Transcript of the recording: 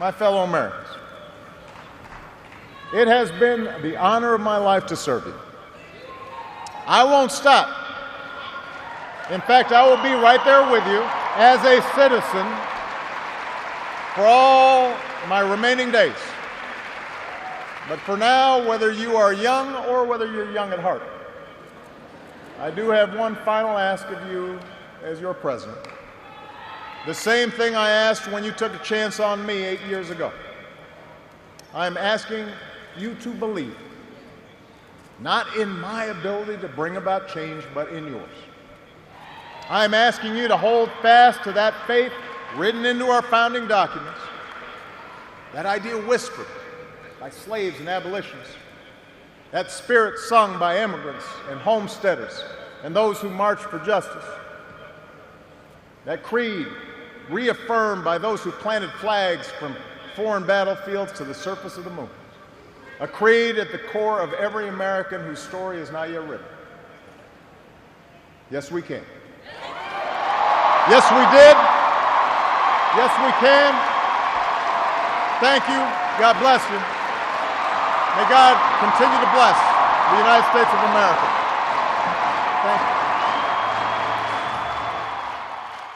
my fellow Americans, it has been the honor of my life to serve you. I won't stop. In fact, I will be right there with you as a citizen for all my remaining days. But for now, whether you are young or whether you're young at heart, I do have one final ask of you as your president. The same thing I asked when you took a chance on me 8 years ago. I'm asking you to believe, not in my ability to bring about change, but in yours. I'm asking you to hold fast to that faith written into our founding documents, that idea whispered by slaves and abolitionists, that spirit sung by immigrants and homesteaders and those who marched for justice, that creed reaffirmed by those who planted flags from foreign battlefields to the surface of the moon, a creed at the core of every American whose story is not yet written. Yes, we can. Yes, we did. Yes, we can. Thank you. God bless you. May God continue to bless the United States of America. Thank you.